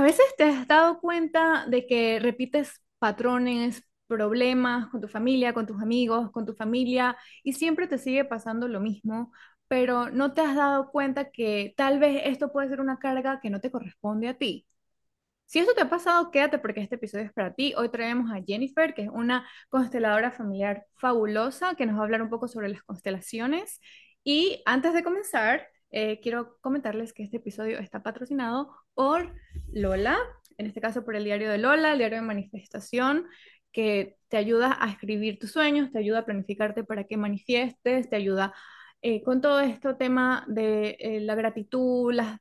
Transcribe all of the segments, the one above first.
A veces te has dado cuenta de que repites patrones, problemas con tu familia, con tus amigos, con tu familia, y siempre te sigue pasando lo mismo, pero no te has dado cuenta que tal vez esto puede ser una carga que no te corresponde a ti. Si esto te ha pasado, quédate porque este episodio es para ti. Hoy traemos a Jennifer, que es una consteladora familiar fabulosa, que nos va a hablar un poco sobre las constelaciones. Y antes de comenzar, quiero comentarles que este episodio está patrocinado por Lola, en este caso por el diario de Lola, el diario de manifestación, que te ayuda a escribir tus sueños, te ayuda a planificarte para que manifiestes, te ayuda con todo esto tema de la gratitud, las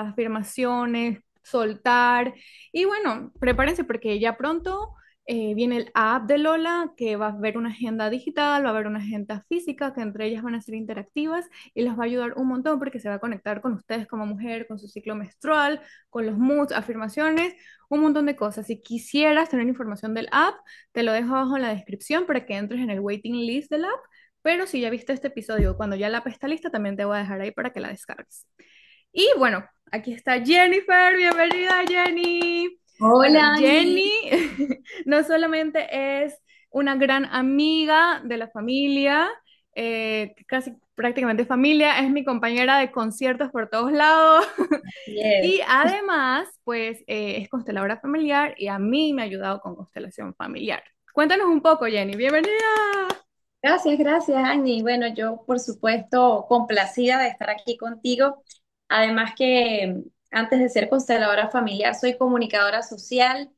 afirmaciones, soltar. Y bueno, prepárense porque ya pronto viene el app de Lola, que va a haber una agenda digital, va a haber una agenda física, que entre ellas van a ser interactivas y les va a ayudar un montón porque se va a conectar con ustedes como mujer, con su ciclo menstrual, con los moods, afirmaciones, un montón de cosas. Si quisieras tener información del app, te lo dejo abajo en la descripción para que entres en el waiting list del app. Pero si ya viste este episodio, cuando ya la app está lista, también te voy a dejar ahí para que la descargues. Y bueno, aquí está Jennifer, bienvenida Jenny. Bueno, Hola, Jenny Angie. no solamente es una gran amiga de la familia, casi prácticamente familia, es mi compañera de conciertos por todos lados Yes. y además, pues es consteladora familiar y a mí me ha ayudado con constelación familiar. Cuéntanos un poco, Jenny, bienvenida. Gracias, gracias, Angie. Bueno, yo por supuesto complacida de estar aquí contigo. Además que antes de ser consteladora familiar, soy comunicadora social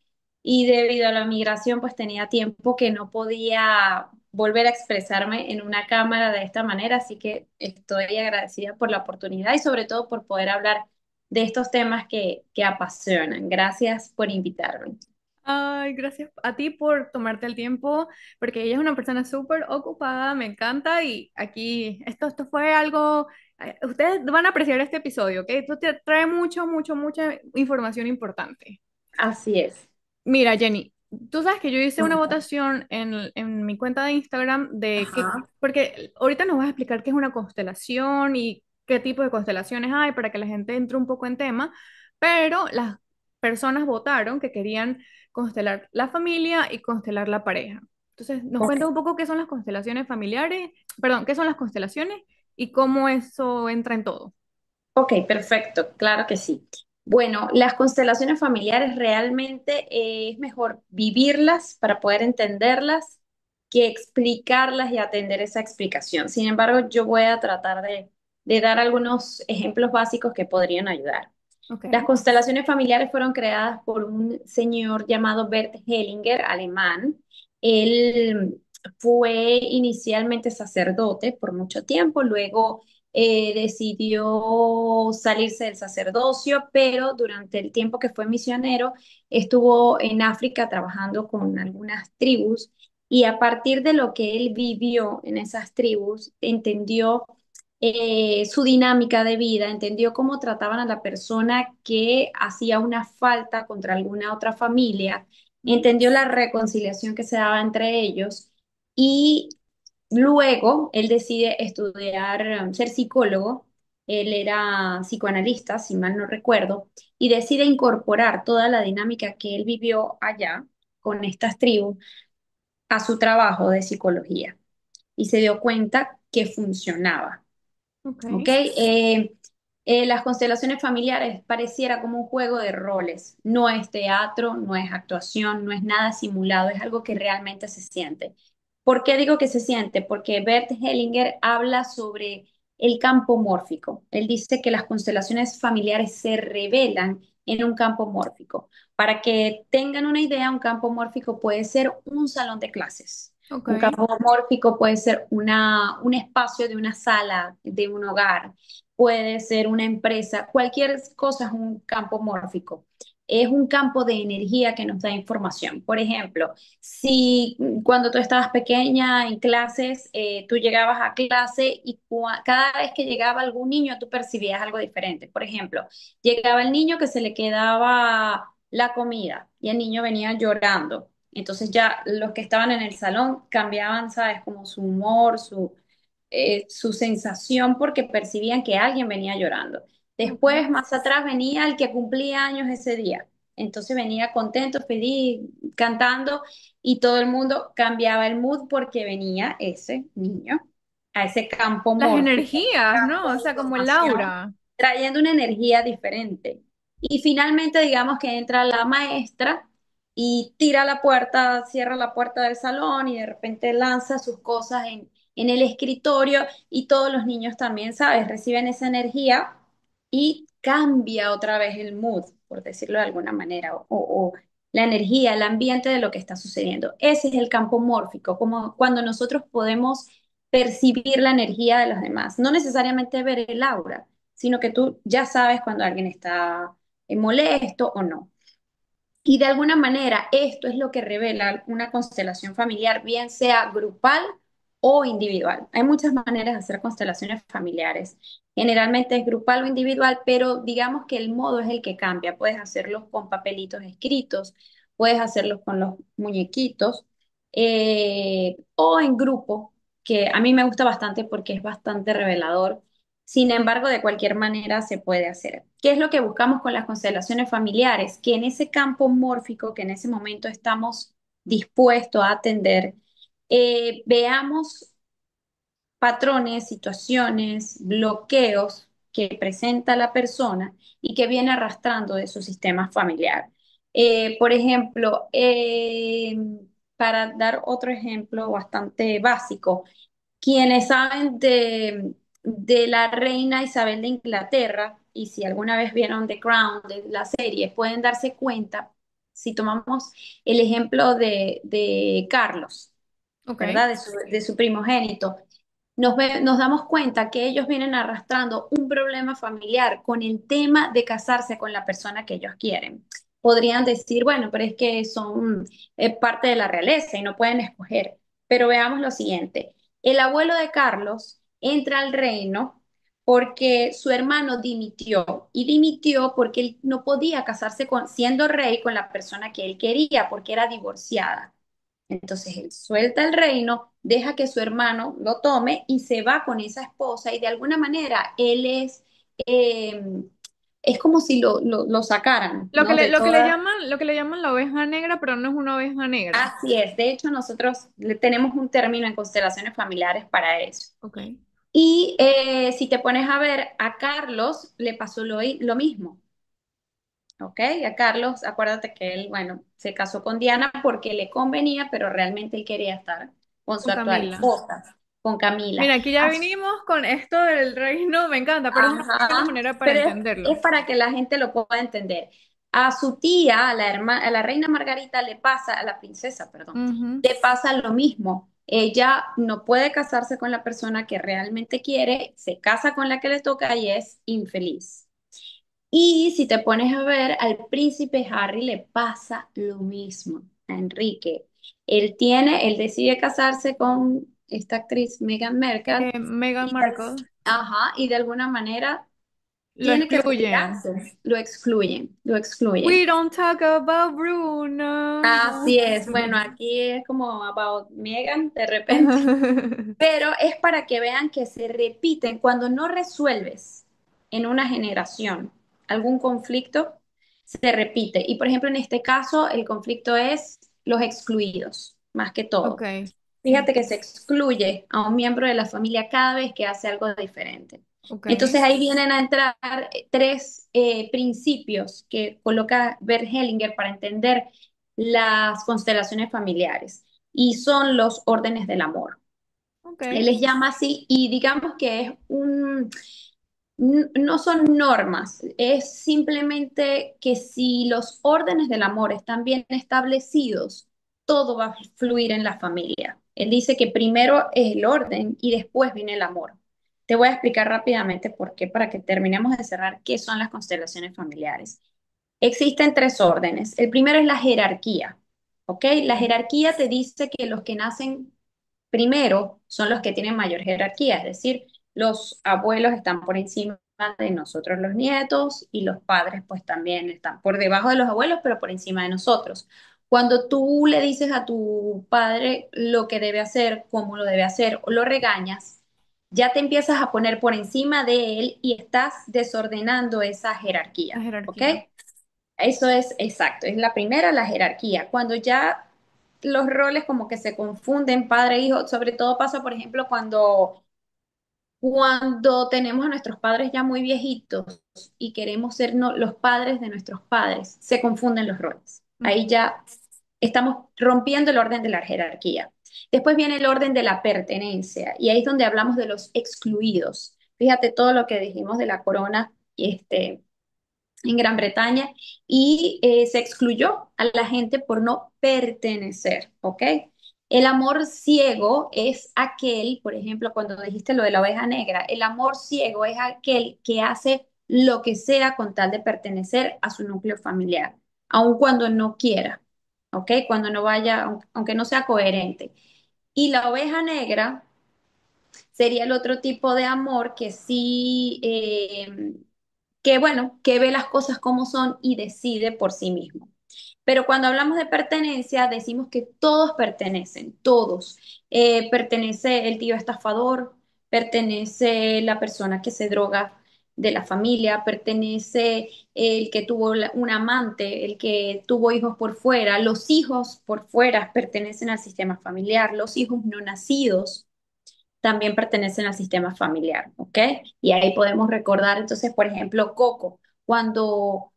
y debido a la migración, pues tenía tiempo que no podía volver a expresarme en una cámara de esta manera, así que estoy agradecida por la oportunidad y sobre todo por poder hablar de estos temas que apasionan. Gracias por invitarme. Ay, gracias a ti por tomarte el tiempo, porque ella es una persona súper ocupada, me encanta y aquí esto fue algo, ustedes van a apreciar este episodio, ¿ok? Esto te trae mucha información importante. Así es. Mira, Jenny, tú sabes que yo hice una votación en mi cuenta de Instagram de que, Ajá. porque ahorita nos vas a explicar qué es una constelación y qué tipo de constelaciones hay para que la gente entre un poco en tema, pero las personas votaron que querían constelar la familia y constelar la pareja. Entonces, nos Ok, cuentas un poco qué son las constelaciones familiares, perdón, qué son las constelaciones y cómo eso entra en todo. ok, perfecto, claro que sí. Bueno, las constelaciones familiares realmente es mejor vivirlas para poder entenderlas que explicarlas y atender esa explicación. Sin embargo, yo voy a tratar de dar algunos ejemplos básicos que podrían ayudar. Ok, Las constelaciones familiares fueron creadas por un señor llamado Bert Hellinger, alemán. Él fue inicialmente sacerdote por mucho tiempo, luego decidió salirse del sacerdocio, pero durante el tiempo que fue misionero estuvo en África trabajando con algunas tribus y a partir de lo que él vivió en esas tribus, entendió su dinámica de vida, entendió cómo trataban a la persona que hacía una falta contra alguna otra familia, entendió la reconciliación que se daba entre ellos y luego él decide estudiar, ser psicólogo. Él era psicoanalista, si mal no recuerdo, y decide incorporar toda la dinámica que él vivió allá con estas tribus a su trabajo de psicología y se dio cuenta que funcionaba. ok, ¿Ok? Las constelaciones familiares pareciera como un juego de roles. No es teatro, no es actuación, no es nada simulado, es algo que realmente se siente. ¿Por qué digo que se siente? Porque Bert Hellinger habla sobre el campo mórfico. Él dice que las constelaciones familiares se revelan en un campo mórfico. Para que tengan una idea, un campo mórfico puede ser un salón de clases. ok, Un campo mórfico puede ser un espacio de una sala, de un hogar, puede ser una empresa, cualquier cosa es un campo mórfico. Es un campo de energía que nos da información. Por ejemplo, si cuando tú estabas pequeña en clases, tú llegabas a clase y cada vez que llegaba algún niño, tú percibías algo diferente. Por ejemplo, llegaba el niño que se le quedaba la comida y el niño venía llorando. Entonces ya los que estaban en el salón cambiaban, ¿sabes? Como su humor, su sensación porque percibían que alguien venía llorando. ok, Después, más atrás, venía el que cumplía años ese día. Entonces venía contento, feliz, cantando y todo el mundo cambiaba el mood porque venía ese niño a ese campo Las mórfico, energías, campo ¿no? O de sea, como el información, aura. trayendo una energía diferente. Y finalmente, digamos que entra la maestra y tira la puerta, cierra la puerta del salón y de repente lanza sus cosas en el escritorio y todos los niños también, ¿sabes? Reciben esa energía y cambia otra vez el mood, por decirlo de alguna manera, o la energía, el ambiente de lo que está sucediendo. Ese es el campo mórfico, como cuando nosotros podemos percibir la energía de los demás, no necesariamente ver el aura, sino que tú ya sabes cuando alguien está molesto o no. Y de alguna manera esto es lo que revela una constelación familiar, bien sea grupal o individual. Hay muchas maneras de hacer constelaciones familiares. Generalmente es grupal o individual, pero digamos que el modo es el que cambia. Puedes hacerlos con papelitos escritos, puedes hacerlos con los muñequitos o en grupo, que a mí me gusta bastante porque es bastante revelador. Sin embargo, de cualquier manera se puede hacer. ¿Qué es lo que buscamos con las constelaciones familiares? Que en ese campo mórfico que en ese momento estamos dispuestos a atender, veamos patrones, situaciones, bloqueos que presenta la persona y que viene arrastrando de su sistema familiar. Por ejemplo, para dar otro ejemplo bastante básico, quienes saben de la reina Isabel de Inglaterra, y si alguna vez vieron The Crown, de la serie, pueden darse cuenta, si tomamos el ejemplo de Carlos, Ok. ¿verdad? De su primogénito, nos damos cuenta que ellos vienen arrastrando un problema familiar con el tema de casarse con la persona que ellos quieren. Podrían decir, bueno, pero es que son parte de la realeza y no pueden escoger. Pero veamos lo siguiente. El abuelo de Carlos entra al reino porque su hermano dimitió y dimitió porque él no podía casarse siendo rey con la persona que él quería porque era divorciada. Entonces él suelta el reino, deja que su hermano lo tome y se va con esa esposa y de alguna manera él eh, es como si lo sacaran, Lo que ¿no? le, De lo que le toda. llaman, lo que le llaman la oveja negra, pero no es una oveja negra. Así es. De hecho, nosotros tenemos un término en constelaciones familiares para eso. Ok. Y si te pones a ver, a Carlos le pasó lo mismo. ¿Ok? A Carlos, acuérdate que él, bueno, se casó con Diana porque le convenía, pero realmente él quería estar con su Con actual Camila. esposa, con Camila. Mira, aquí ya vinimos con esto del reino, me encanta, pero es una buena Ajá, manera para pero es entenderlo. para que la gente lo pueda entender. A su tía, a la reina Margarita, le pasa, a la princesa, perdón, Ujú. le pasa lo mismo. Ella no puede casarse con la persona que realmente quiere, se casa con la que le toca y es infeliz. Y si te pones a ver, al príncipe Harry le pasa lo mismo a Enrique. Él decide casarse con esta actriz Meghan Markle Meghan y, Markle ajá, y de alguna manera lo tiene que excluyen. retirarse. Lo excluyen, lo excluyen. We don't talk about Bruno. Así es. Bueno, aquí es como about Meghan de repente. Pero es para que vean que se repiten cuando no resuelves en una generación algún conflicto, se repite. Y por ejemplo, en este caso, el conflicto es los excluidos, más que Ok, todo. Fíjate que se excluye a un miembro de la familia cada vez que hace algo diferente. ok, Entonces ahí vienen a entrar tres principios que coloca Bert Hellinger para entender las constelaciones familiares y son los órdenes del amor. ok. Él les llama así y digamos que no son normas, es simplemente que si los órdenes del amor están bien establecidos, todo va a fluir en la familia. Él dice que primero es el orden y después viene el amor. Te voy a explicar rápidamente por qué, para que terminemos de cerrar qué son las constelaciones familiares. Existen tres órdenes. El primero es la jerarquía, ¿ok? La jerarquía te dice que los que nacen primero son los que tienen mayor jerarquía, es decir, los abuelos están por encima de nosotros los nietos y los padres pues también están por debajo de los abuelos, pero por encima de nosotros. Cuando tú le dices a tu padre lo que debe hacer, cómo lo debe hacer o lo regañas, ya te empiezas a poner por encima de él y estás desordenando esa La jerarquía, ¿ok? jerarquía. Eso es exacto, es la primera, la jerarquía. Cuando ya los roles como que se confunden, padre e hijo, sobre todo pasa, por ejemplo, cuando tenemos a nuestros padres ya muy viejitos y queremos ser los padres de nuestros padres, se confunden los roles. Ahí ya estamos rompiendo el orden de la jerarquía. Después viene el orden de la pertenencia y ahí es donde hablamos de los excluidos. Fíjate todo lo que dijimos de la corona en Gran Bretaña y se excluyó a la gente por no pertenecer, ¿ok? El amor ciego es aquel, por ejemplo, cuando dijiste lo de la oveja negra, el amor ciego es aquel que hace lo que sea con tal de pertenecer a su núcleo familiar, aun cuando no quiera, ¿ok? Cuando no vaya, aunque no sea coherente. Y la oveja negra sería el otro tipo de amor que sí que bueno, que ve las cosas como son y decide por sí mismo. Pero cuando hablamos de pertenencia, decimos que todos pertenecen, todos. Pertenece el tío estafador, pertenece la persona que se droga de la familia, pertenece el que tuvo un amante, el que tuvo hijos por fuera, los hijos por fuera pertenecen al sistema familiar, los hijos no nacidos también pertenecen al sistema familiar, ¿ok? Y ahí podemos recordar, entonces, por ejemplo, Coco, cuando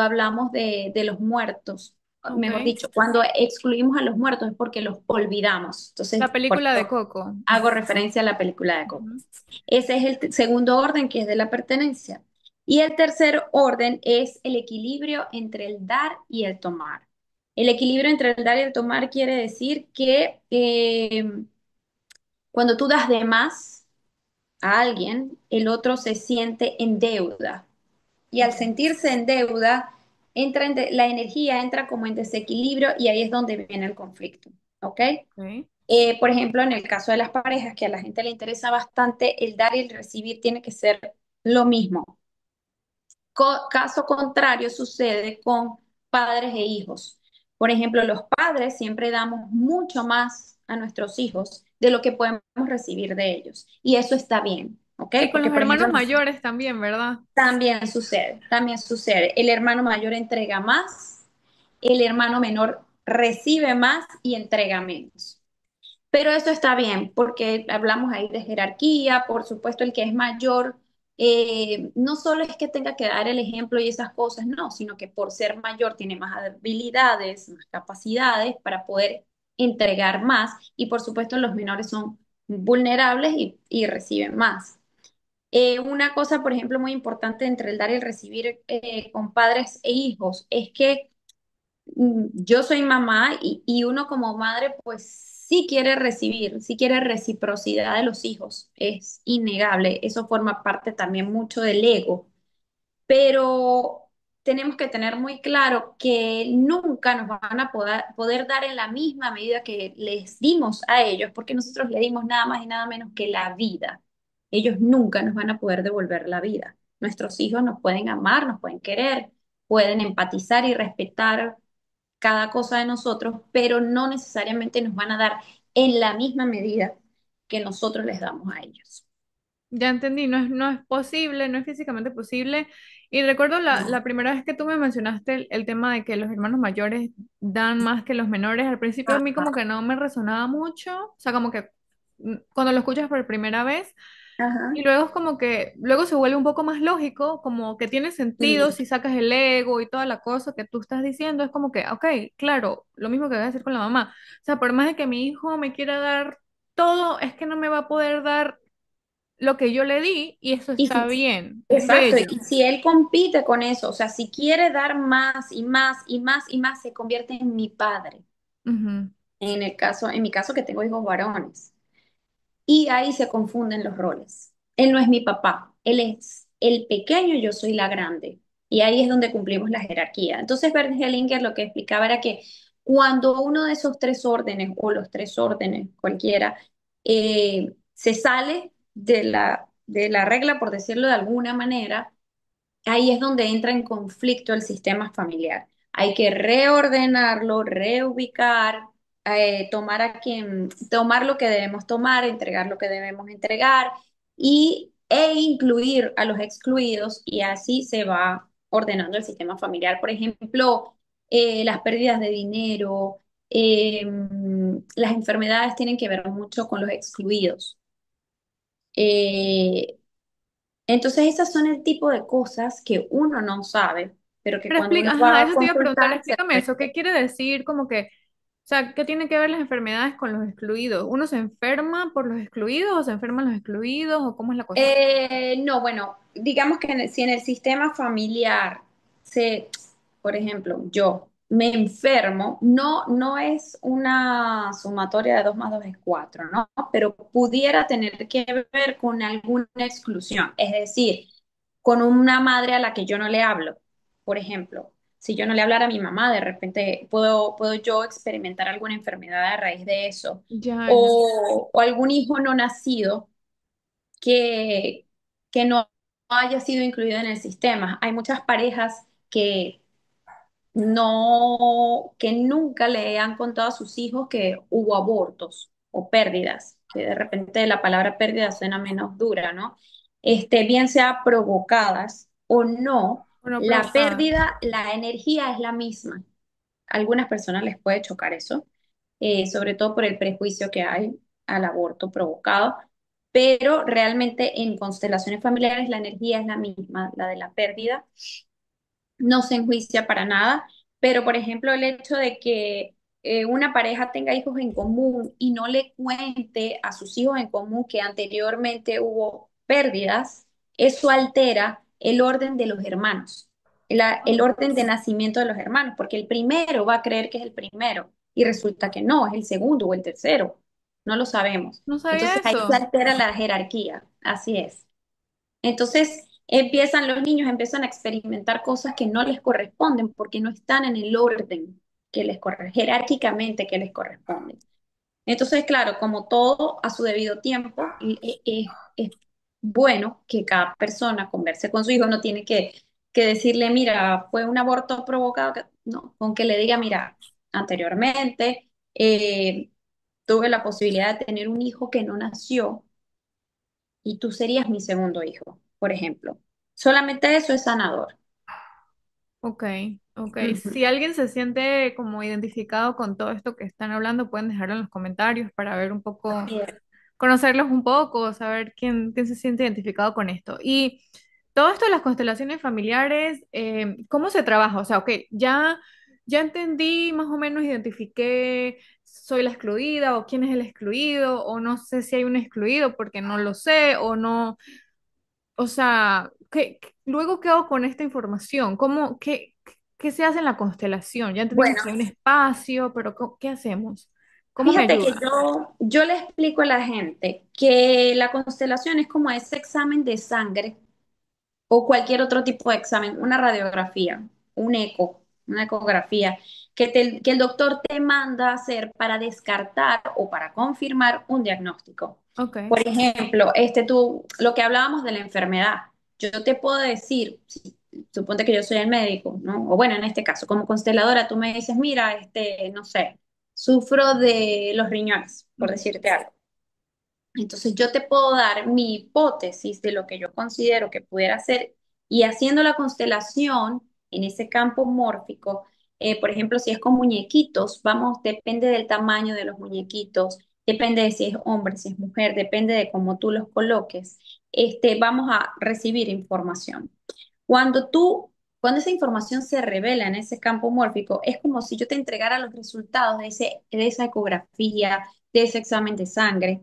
hablamos de los muertos, Ok. mejor dicho, cuando excluimos a los muertos es porque los olvidamos. Entonces, La por película de eso Coco. hago referencia a la película de Coco. Ujú. Ese es el segundo orden, que es de la pertenencia. Y el tercer orden es el equilibrio entre el dar y el tomar. El equilibrio entre el dar y el tomar quiere decir que cuando tú das de más a alguien, el otro se siente en deuda. Y al Ok. sentirse en deuda, la energía entra como en desequilibrio y ahí es donde viene el conflicto. ¿Ok? Ok. Por ejemplo, en el caso de las parejas, que a la gente le interesa bastante, el dar y el recibir tiene que ser lo mismo. Caso contrario sucede con padres e hijos. Por ejemplo, los padres siempre damos mucho más a nuestros hijos de lo que podemos recibir de ellos. Y eso está bien, ¿ok? Y con Porque, los por ejemplo, hermanos mayores también, ¿verdad? también sucede, también sucede. El hermano mayor entrega más, el hermano menor recibe más y entrega menos. Pero eso está bien, porque hablamos ahí de jerarquía, por supuesto, el que es mayor, no solo es que tenga que dar el ejemplo y esas cosas, no, sino que por ser mayor tiene más habilidades, más capacidades para poder entregar más y por supuesto los menores son vulnerables y reciben más. Una cosa, por ejemplo, muy importante entre el dar y el recibir con padres e hijos es que yo soy mamá y uno como madre pues sí quiere recibir, sí quiere reciprocidad de los hijos, es innegable, eso forma parte también mucho del ego, pero tenemos que tener muy claro que nunca nos van a poder dar en la misma medida que les dimos a ellos, porque nosotros le dimos nada más y nada menos que la vida. Ellos nunca nos van a poder devolver la vida. Nuestros hijos nos pueden amar, nos pueden querer, pueden empatizar y respetar cada cosa de nosotros, pero no necesariamente nos van a dar en la misma medida que nosotros les damos a ellos. Ya entendí, no es posible, no es físicamente posible. Y recuerdo la primera vez que tú me mencionaste el tema de que los hermanos mayores dan más que los menores. Al principio a mí como que no me resonaba mucho, o sea, como que cuando lo escuchas por primera vez, Ajá. y luego es como que, luego se vuelve un poco más lógico, como que tiene sentido si Sí, sacas el ego y toda la cosa que tú estás diciendo, es como que, ok, claro, lo mismo que voy a decir con la mamá. O sea, por más de que mi hijo me quiera dar todo, es que no me va a poder dar lo que yo le di y eso y está si, bien, es exacto, y bello. si él compite con eso, o sea, si quiere dar más y más y más y más, se convierte en mi padre. Ujú. En mi caso que tengo hijos varones. Y ahí se confunden los roles. Él no es mi papá, él es el pequeño, yo soy la grande. Y ahí es donde cumplimos la jerarquía. Entonces, Bert Hellinger lo que explicaba era que cuando uno de esos tres órdenes, o los tres órdenes, cualquiera, se sale de la regla, por decirlo de alguna manera, ahí es donde entra en conflicto el sistema familiar. Hay que reordenarlo, reubicar, tomar lo que debemos tomar, entregar lo que debemos entregar e incluir a los excluidos y así se va. ordenando el sistema familiar. Por ejemplo, las pérdidas de dinero, las enfermedades tienen que ver mucho con los excluidos. Eh, entonces, esas son el tipo de cosas que uno no sabe, pero que Pero cuando explica, uno ajá, va a eso te iba a preguntar, consultar se explícame eso, ¿qué revela. quiere decir como que, o sea, qué tiene que ver las enfermedades con los excluidos? ¿Uno se enferma por los excluidos o se enferman los excluidos o cómo es la cosa? No, bueno, digamos que si en el sistema familiar se, por ejemplo, yo me enfermo, no es una sumatoria de 2 más 2 es 4, ¿no? Pero pudiera tener que ver con alguna exclusión, es decir, con una madre a la que yo no le hablo, por ejemplo. Si yo no le hablara a mi mamá, de repente puedo yo experimentar alguna enfermedad a raíz de eso. Ya, ya. O algún hijo no nacido que, que no haya sido incluido en el sistema. Hay muchas parejas que que nunca le han contado a sus hijos que hubo abortos o pérdidas, que de repente la palabra pérdida suena menos dura, ¿no? Bien sea provocadas o no, O no la provocadas. pérdida, la energía es la misma. A algunas personas les puede chocar eso, sobre todo por el prejuicio que hay al aborto provocado, pero realmente en constelaciones familiares la energía es la misma, la de la pérdida, no se enjuicia para nada, pero por ejemplo el hecho de que una pareja tenga hijos en común y no le cuente a sus hijos en común que anteriormente hubo pérdidas, eso altera el orden de los hermanos, el Oh, orden de nacimiento de los hermanos, porque el primero va a creer que es el primero y resulta que no, es el segundo o el tercero, no lo sabemos. no sabía Entonces ahí se eso. altera la jerarquía, así es. Entonces empiezan los niños, empiezan a experimentar cosas que no les corresponden porque no están en el orden que les corresponde, jerárquicamente que les corresponde. Entonces, claro, como todo a su debido tiempo, es bueno que cada persona converse con su hijo, no tiene que decirle, mira, fue un aborto provocado, no, con que le diga, mira, anteriormente tuve la posibilidad de tener un hijo que no nació y tú serías mi segundo hijo, por ejemplo. Solamente eso es sanador. Ok, ok. Ujú. Si alguien se siente como identificado con todo esto que están hablando, pueden dejarlo en los comentarios para ver un poco, Bien. conocerlos un poco, saber quién se siente identificado con esto. Y todo esto de las constelaciones familiares, ¿cómo se trabaja? O sea, ok, ya entendí, más o menos identifiqué, soy la excluida o quién es el excluido, o no sé si hay un excluido porque no lo sé, o no. O sea, luego qué hago con esta información? ¿Qué se hace en la constelación? Ya entendimos Bueno, que hay un espacio, pero ¿qué hacemos? ¿Cómo me fíjate que ayuda? yo le explico a la gente que la constelación es como ese examen de sangre o cualquier otro tipo de examen, una radiografía, un eco, una ecografía, que el doctor te manda a hacer para descartar o para confirmar un diagnóstico. Ok, Por ejemplo, lo que hablábamos de la enfermedad, yo te puedo decir, suponte que yo soy el médico, ¿no? O bueno, en este caso, como consteladora, tú me dices, mira, no sé, sufro de los riñones, por ok, decirte algo. Entonces yo te puedo dar mi hipótesis de lo que yo considero que pudiera ser y haciendo la constelación en ese campo mórfico, por ejemplo, si es con muñequitos, vamos, depende del tamaño de los muñequitos, depende de si es hombre, si es mujer, depende de cómo tú los coloques, vamos a recibir información. Cuando cuando esa información se revela en ese campo mórfico, es como si yo te entregara los resultados de esa ecografía, de ese examen de sangre.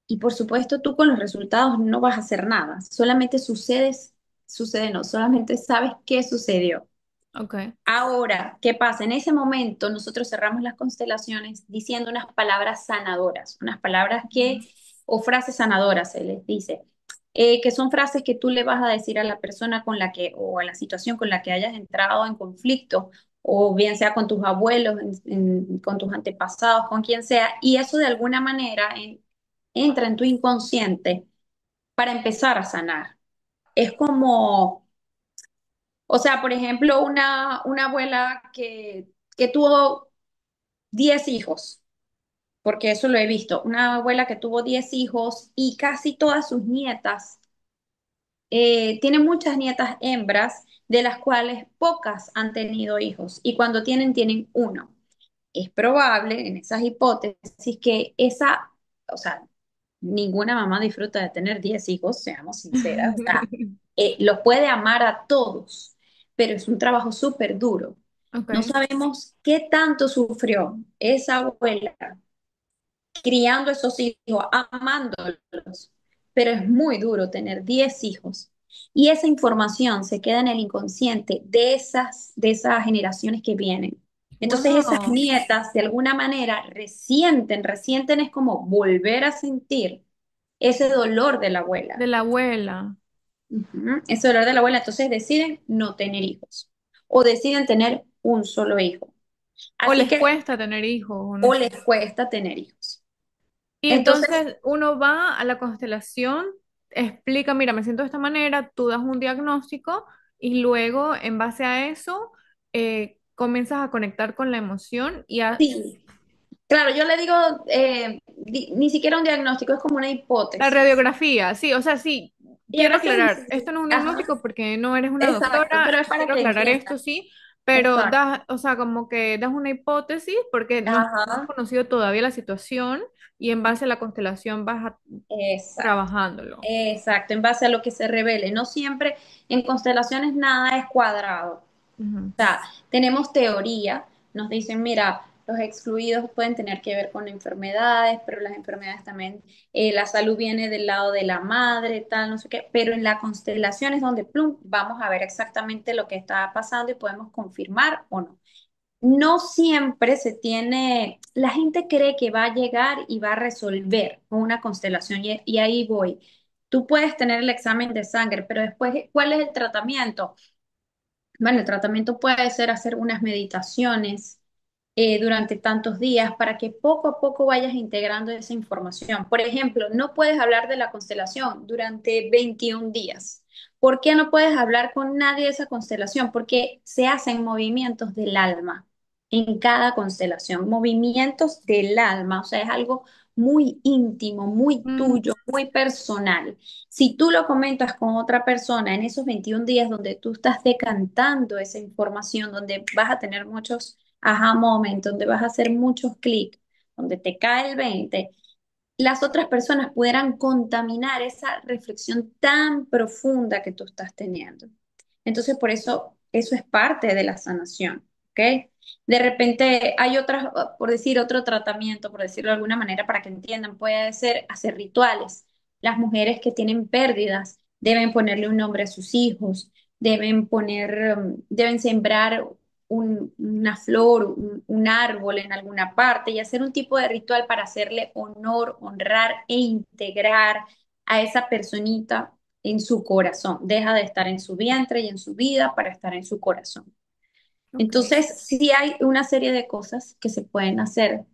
Y por supuesto, tú con los resultados no vas a hacer nada, solamente sucede no, solamente sabes qué sucedió. ok. Ahora, ¿qué pasa? En ese momento nosotros cerramos las constelaciones diciendo unas palabras sanadoras, unas palabras o frases sanadoras, se les dice, que son frases que tú le vas a decir a la persona o a la situación con la que hayas entrado en conflicto, o bien sea con tus abuelos, con tus antepasados, con quien sea, y eso de alguna manera entra en tu inconsciente para empezar a sanar. Es como, o sea, por ejemplo, una abuela que tuvo 10 hijos, porque eso lo he visto, una abuela que tuvo 10 hijos y casi todas sus nietas, tiene muchas nietas hembras de las cuales pocas han tenido hijos y cuando tienen, tienen uno. Es probable en esas hipótesis que o sea, ninguna mamá disfruta de tener 10 hijos, seamos sinceras, o sea, los puede amar a todos, pero es un trabajo súper duro. No Ok. sabemos qué tanto sufrió esa abuela criando esos hijos, amándolos, pero es muy duro tener 10 hijos. Y esa información se queda en el inconsciente de esas generaciones que vienen. Entonces esas Wow, nietas de alguna manera resienten es como volver a sentir ese dolor de la de abuela. la abuela. Ujú. Ese dolor de la abuela, entonces deciden no tener hijos o deciden tener un solo hijo. O Así les que, cuesta tener hijos, o no o sé. les cuesta tener hijos. Y Entonces, entonces uno va a la constelación, explica, mira, me siento de esta manera, tú das un diagnóstico y luego en base a eso comienzas a conectar con la emoción sí, claro, yo le digo, ni siquiera un diagnóstico, es como una la hipótesis. radiografía, sí, o sea, sí, Y a quiero veces, aclarar, esto no es un ajá, diagnóstico porque no eres una exacto, doctora, pero es para quiero que aclarar entiendan. esto, sí, pero Exacto, das, o sea, como que das una hipótesis porque no has ajá, conocido todavía la situación y en base a la constelación exacto, trabajándolo. exacto, en base a lo que se revele. No siempre en constelaciones nada es cuadrado. Ujú. Sea, tenemos teoría, nos dicen, mira, los excluidos pueden tener que ver con enfermedades, pero las enfermedades también, la salud viene del lado de la madre, tal, no sé qué, pero en la constelación es donde, plum, vamos a ver exactamente lo que está pasando y podemos confirmar o no. No siempre se tiene, la gente cree que va a llegar y va a resolver con una constelación y ahí voy. Tú puedes tener el examen de sangre, pero después, ¿cuál es el tratamiento? Bueno, el tratamiento puede ser hacer unas meditaciones durante tantos días para que poco a poco vayas integrando esa información. Por ejemplo, no puedes hablar de la constelación durante 21 días. ¿Por qué no puedes hablar con nadie de esa constelación? Porque se hacen movimientos del alma en cada constelación, movimientos del alma, o sea, es algo muy íntimo, muy Mm, tuyo, muy personal. Si tú lo comentas con otra persona en esos 21 días donde tú estás decantando esa información, donde vas a tener muchos aha moment, donde vas a hacer muchos clics, donde te cae el 20, las otras personas pudieran contaminar esa reflexión tan profunda que tú estás teniendo. Entonces, por eso, eso es parte de la sanación, ¿ok? De repente hay otras, por decir, otro tratamiento, por decirlo de alguna manera, para que entiendan, puede ser hacer rituales. Las mujeres que tienen pérdidas deben ponerle un nombre a sus hijos, deben sembrar una flor, un árbol en alguna parte y hacer un tipo de ritual para hacerle honor, honrar e integrar a esa personita en su corazón. Deja de estar en su vientre y en su vida para estar en su corazón. ok. Entonces, sí hay una serie de cosas que se pueden hacer,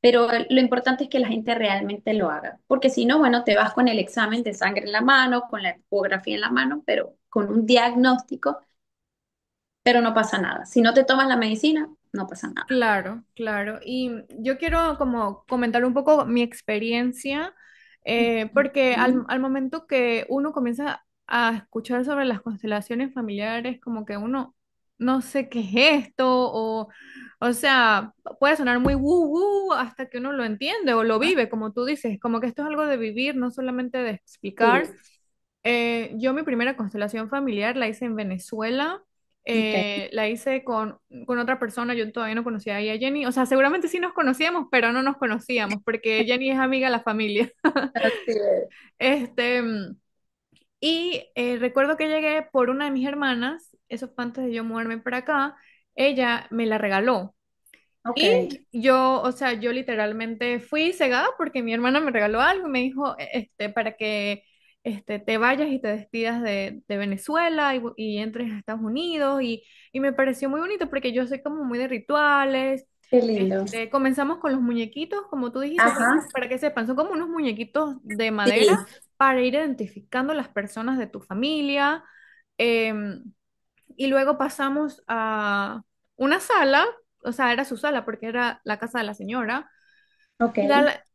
pero lo importante es que la gente realmente lo haga, porque si no, bueno, te vas con el examen de sangre en la mano, con la ecografía en la mano, pero con un diagnóstico, pero no pasa nada. Si no te tomas la medicina, no pasa nada. Claro, claro. Y yo quiero como comentar un poco mi experiencia, porque Ujú. al momento que uno comienza a escuchar sobre las constelaciones familiares, como que uno no sé qué es esto, o sea, puede sonar muy woo woo hasta que uno lo entiende o lo vive, como tú dices, como que esto es algo de vivir, no solamente de explicar. Sí, Yo mi primera constelación familiar la hice en Venezuela, ok. la hice con otra persona, yo todavía no conocía ahí a Jenny, o sea, seguramente sí nos conocíamos, pero no nos conocíamos, porque Jenny es amiga de la familia. Así es. Este, y recuerdo que llegué por una de mis hermanas, eso fue antes de yo moverme para acá, ella me la regaló. Ok, Y yo, o sea, yo literalmente fui cegada porque mi hermana me regaló algo y me dijo, para que te vayas y te despidas de Venezuela y entres a Estados Unidos. Y me pareció muy bonito porque yo soy como muy de rituales. qué lindo. Comenzamos con los muñequitos, como tú dijiste, Ajá, para que sepan, son como unos muñequitos de madera sí, para ir identificando las personas de tu familia. em, y luego pasamos a una sala, o sea, era su sala porque era la casa de la señora. ok, Y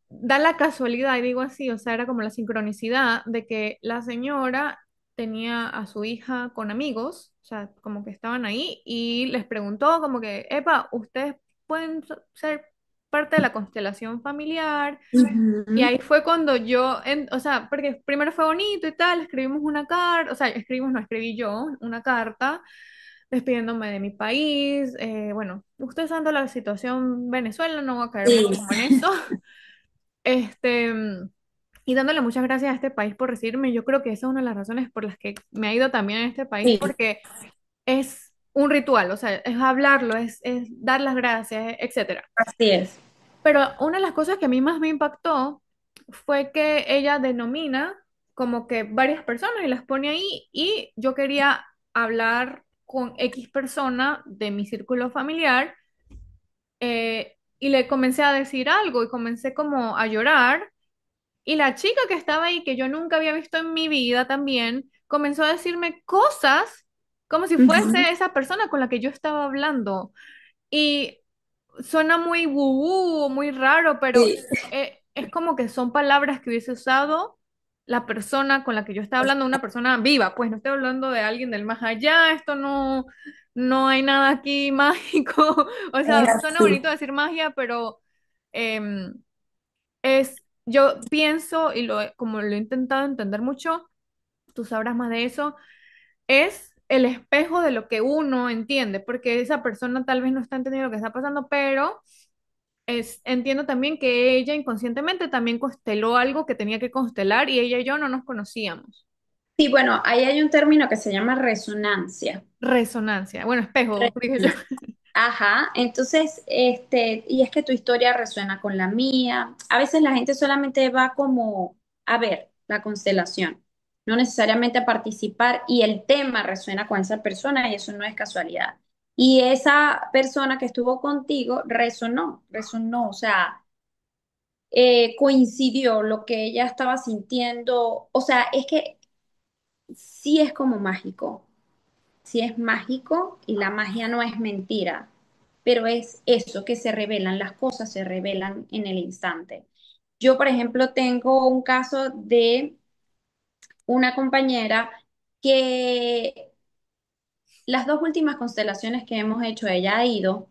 da la casualidad, y digo así, o sea, era como la sincronicidad de que la señora tenía a su hija con amigos, o sea, como que estaban ahí y les preguntó como que, epa, ustedes pueden ser parte de la constelación familiar. Y Ujú. ahí fue cuando yo, o sea, porque primero fue bonito y tal, escribimos una carta, o sea, escribimos, no escribí yo, una carta despidiéndome de mi país. Bueno, ustedes saben de la situación Venezuela, no voy a caer mucho Sí, como en eso. Este, y dándole muchas gracias a este país por recibirme. Yo creo que esa es una de las razones por las que me ha ido también en este país, sí, porque es un ritual, o sea, es hablarlo, es dar las gracias, etcétera. así es. Pero una de las cosas que a mí más me impactó fue que ella denomina como que varias personas y las pone ahí y yo quería hablar con X persona de mi círculo familiar, y le comencé a decir algo y comencé como a llorar y la chica que estaba ahí, que yo nunca había visto en mi vida también, comenzó a decirme cosas como si Ujú. fuese esa persona con la que yo estaba hablando. Y suena muy woo, muy raro, pero Sí, es como que son palabras que hubiese usado la persona con la que yo estaba hablando, una persona viva, pues no estoy hablando de alguien del más allá, esto no, no hay nada aquí mágico, o es sea, suena así. bonito decir magia, pero em, yo pienso, y como lo he intentado entender mucho, tú sabrás más de eso, es el espejo de lo que uno entiende, porque esa persona tal vez no está entendiendo lo que está pasando, pero entiendo también que ella inconscientemente también consteló algo que tenía que constelar y ella y yo no nos conocíamos. Sí, bueno, ahí hay un término que se llama resonancia. Resonancia, bueno, espejo, dije yo. Resonancia. Ajá, entonces, y es que tu historia resuena con la mía. A veces la gente solamente va como a ver la constelación, no necesariamente a participar y el tema resuena con esa persona y eso no es casualidad. Y esa persona que estuvo contigo resonó, o sea, coincidió lo que ella estaba sintiendo, o sea, es que sí es como mágico. Sí es mágico y la magia no es mentira, pero es eso que se revelan, las cosas se revelan en el instante. Yo, por ejemplo, tengo un caso de una compañera que las dos últimas constelaciones que hemos hecho, ella ha ido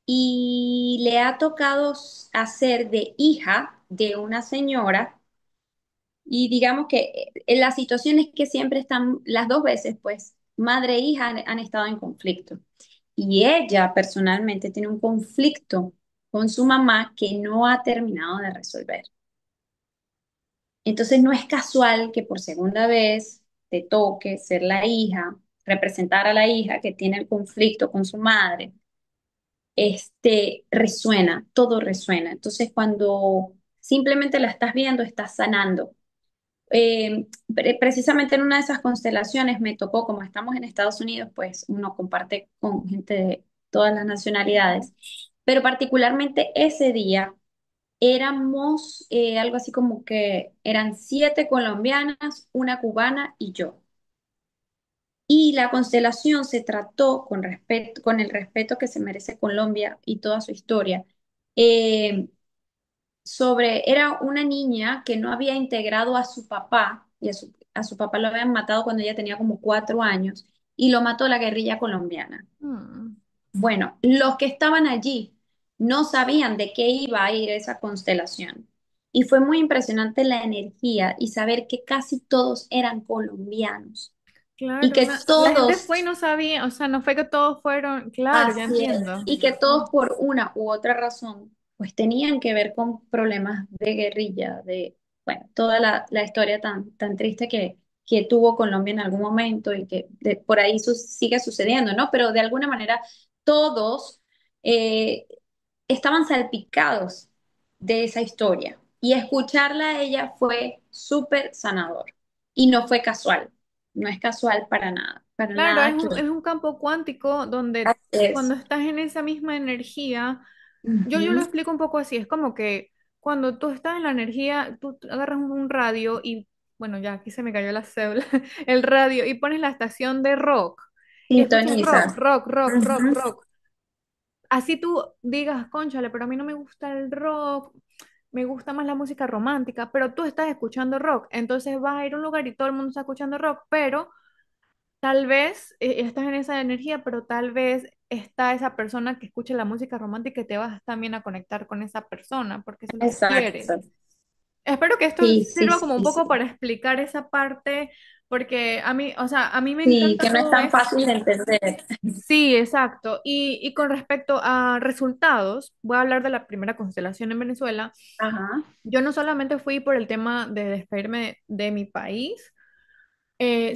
y le ha tocado hacer de hija de una señora y digamos que en las situaciones que siempre están, las dos veces, pues, madre e hija han estado en conflicto. Y ella personalmente tiene un conflicto con su mamá que no ha terminado de resolver. Entonces no es casual que por segunda vez te toque ser la hija, representar a la hija que tiene el conflicto con su madre. Resuena, todo resuena. Entonces cuando simplemente la estás viendo, estás sanando. Precisamente en una de esas constelaciones me tocó, como estamos en Estados Unidos, pues uno comparte con gente de todas las nacionalidades, pero particularmente ese día éramos algo así como que eran 7 colombianas, una cubana y yo. Y la constelación se trató con respeto, con el respeto que se merece Colombia y toda su historia. Eh, era una niña que no había integrado a su papá, y a su papá lo habían matado cuando ella tenía como 4 años, y lo mató la guerrilla colombiana. Mm, Bueno, los que estaban allí no sabían de qué iba a ir esa constelación. Y fue muy impresionante la energía y saber que casi todos eran colombianos y claro, que la gente fue y todos. no sabía, o sea, no fue que todos fueron, claro, ya Así es. entiendo. Y que todos por una u otra razón, pues tenían que ver con problemas de guerrilla, de, bueno, toda la historia tan triste que tuvo Colombia en algún momento y que por ahí sigue sucediendo, ¿no? Pero de alguna manera todos eh, estaban salpicados de esa historia. Y escucharla a ella fue súper sanador. Y no fue casual, no es casual para Claro, nada que... es un campo cuántico donde Así es. cuando estás en esa misma energía, yo lo Ujú. explico un poco así, es como que cuando tú estás en la energía, tú agarras un radio y, bueno, ya aquí se me cayó la cédula, el radio y pones la estación de rock y escuchas rock, Sintonizas. rock, rock, rock, Ujú. rock. Así tú digas, cónchale, pero a mí no me gusta el rock, me gusta más la música romántica, pero tú estás escuchando rock, entonces vas a ir a un lugar y todo el mundo está escuchando rock, pero tal vez estás en esa energía, pero tal vez está esa persona que escuche la música romántica y te vas también a conectar con esa persona, porque eso es lo que quieres. Exacto. Espero que esto Sí, sí, sirva como un sí, poco sí. para explicar esa parte, porque a mí, o sea, a mí me Sí, encanta que no es todo tan esto. fácil de entender. Sí, exacto. Y con respecto a resultados, voy a hablar de la primera constelación en Venezuela. Ajá. Yo no solamente fui por el tema de despedirme de mi país,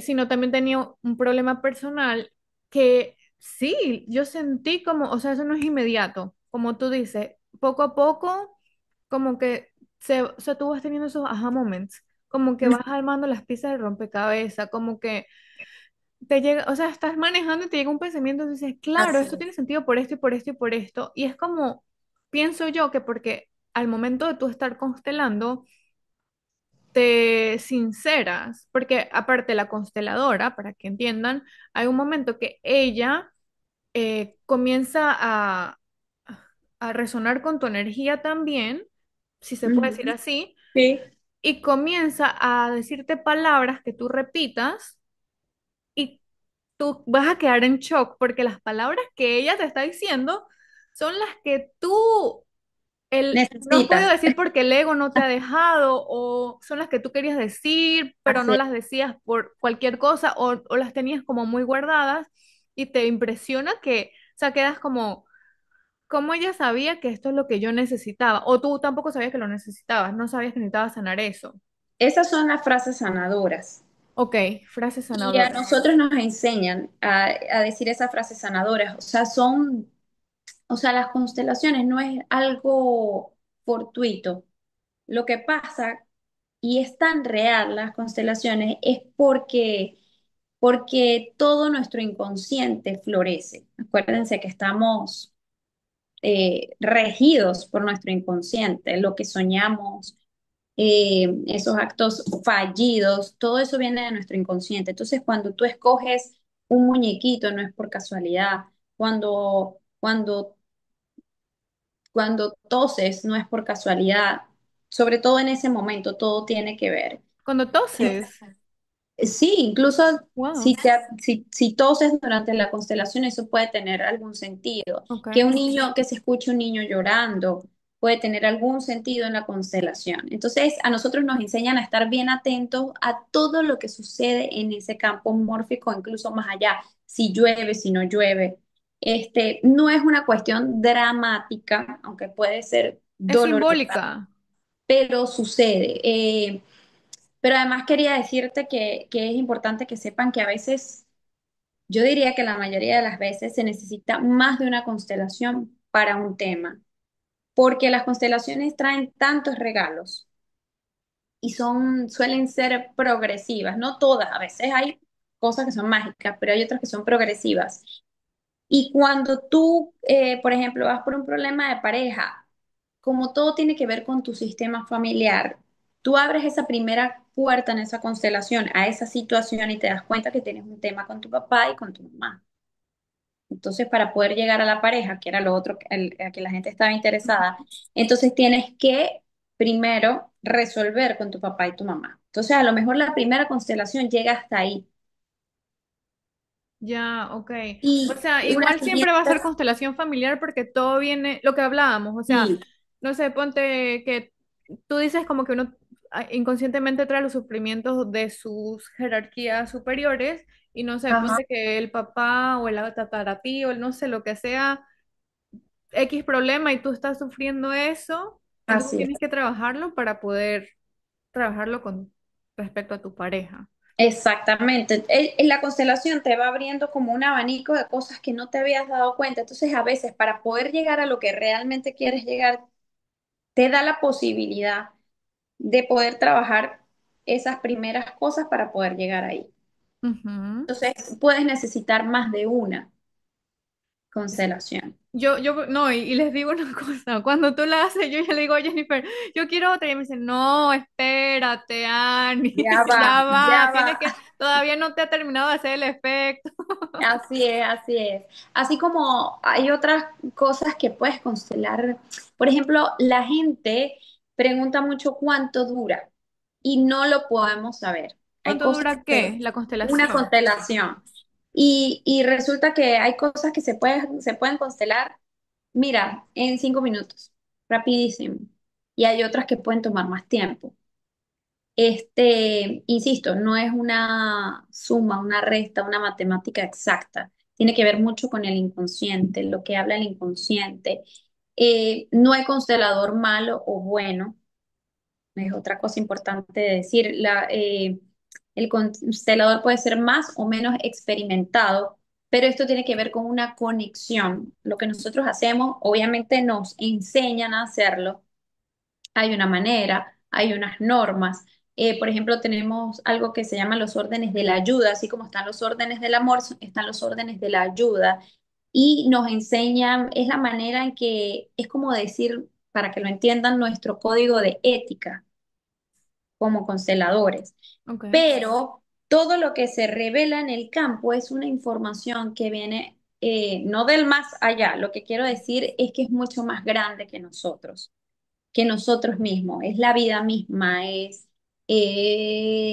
sino también tenía un problema personal que sí, yo sentí como, o sea, eso no es inmediato, como tú dices, poco a poco, como que o sea, tú vas teniendo esos aha moments, como que vas armando las piezas de rompecabezas, como que te llega, o sea, estás manejando y te llega un pensamiento y dices, claro, Así esto es. tiene sentido por esto y por esto y por esto, y es como, pienso yo que porque al momento de tú estar constelando, te sinceras, porque aparte la consteladora, para que entiendan, hay un momento que ella comienza a resonar con tu energía también, si se puede decir Ujú. así, Sí. y comienza a decirte palabras que tú repitas y tú vas a quedar en shock porque las palabras que ella te está diciendo son las que tú no has podido Necesitas. decir porque el ego no te ha dejado, o son las que tú querías decir, pero no Así las decías por cualquier cosa, o las tenías como muy guardadas y te impresiona que, o sea, quedas como, ¿cómo ella sabía que esto es lo que yo necesitaba? O tú tampoco sabías que lo necesitabas, no sabías que necesitabas sanar eso. Esas son las frases sanadoras. Ok, frase Y a sanadora. nosotros nos enseñan a decir esas frases sanadoras. O sea, o sea, las constelaciones no es algo fortuito. Lo que pasa, y es tan real las constelaciones, es porque todo nuestro inconsciente florece. Acuérdense que estamos regidos por nuestro inconsciente, lo que soñamos, esos actos fallidos, todo eso viene de nuestro inconsciente. Entonces, cuando tú escoges un muñequito, no es por casualidad. Cuando toses, no es por casualidad. Sobre todo en ese momento, todo tiene que ver. Cuando toses, Sí, incluso wow, si toses durante la constelación, eso puede tener algún sentido. ok. Que se escuche un niño llorando, puede tener algún sentido en la constelación. Entonces, a nosotros nos enseñan a estar bien atentos a todo lo que sucede en ese campo mórfico, incluso más allá, si llueve, si no llueve. No es una cuestión dramática, aunque puede ser Es dolorosa, simbólica. pero sucede. Pero además quería decirte que es importante que sepan que a veces, yo diría que la mayoría de las veces se necesita más de una constelación para un tema, porque las constelaciones traen tantos regalos y suelen ser progresivas, no todas, a veces hay cosas que son mágicas, pero hay otras que son progresivas. Y cuando tú, por ejemplo, vas por un problema de pareja, como todo tiene que ver con tu sistema familiar, tú abres esa primera puerta en esa constelación, a esa situación y te das cuenta que tienes un tema con tu papá y con tu mamá. Entonces, para poder llegar a la pareja, que era lo otro a que la gente estaba interesada, entonces tienes que primero resolver con tu papá y tu mamá. Entonces, a lo mejor la primera constelación llega hasta ahí. Ya, ok. O Y sea, una igual siempre siguiente, va a ser constelación familiar porque todo viene, lo que hablábamos, o sea, sí, no sé, ponte que tú dices como que uno inconscientemente trae los sufrimientos de sus jerarquías superiores y no sé, ajá, ponte que el papá o el tataratío, el no sé, lo que sea, X problema y tú estás sufriendo eso, entonces así tienes es. que trabajarlo para poder trabajarlo con respecto a tu pareja. Exactamente. La constelación te va abriendo como un abanico de cosas que no te habías dado cuenta. Entonces, a veces, para poder llegar a lo que realmente quieres llegar, te da la posibilidad de poder trabajar esas primeras cosas para poder llegar ahí. Ujú. Entonces, puedes necesitar más de una constelación. No, y les digo una cosa, cuando tú la haces, yo ya le digo a Jennifer, yo quiero otra, y me dice, no, espérate, Ani, Ya va, ya ya va, va. todavía no te ha terminado de hacer el efecto. Así es, así es. Así como hay otras cosas que puedes constelar. Por ejemplo, la gente pregunta mucho cuánto dura y no lo podemos saber. Hay ¿Cuánto cosas dura que, qué? La una constelación. constelación, y resulta que hay cosas que se pueden constelar, mira, en 5 minutos, rapidísimo, y hay otras que pueden tomar más tiempo. Insisto, no es una suma, una resta, una matemática exacta. Tiene que ver mucho con el inconsciente, lo que habla el inconsciente. No hay constelador malo o bueno, es otra cosa importante de decir. El constelador puede ser más o menos experimentado, pero esto tiene que ver con una conexión. Lo que nosotros hacemos, obviamente nos enseñan a hacerlo, hay una manera, hay unas normas. Por ejemplo, tenemos algo que se llama los órdenes de la ayuda, así como están los órdenes del amor, están los órdenes de la ayuda. Y nos enseñan, es la manera en que, es como decir, para que lo entiendan, nuestro código de ética como consteladores. Ok, Pero todo lo que se revela en el campo es una información que viene, no del más allá. Lo que quiero decir es que es mucho más grande que nosotros mismos, es la vida misma,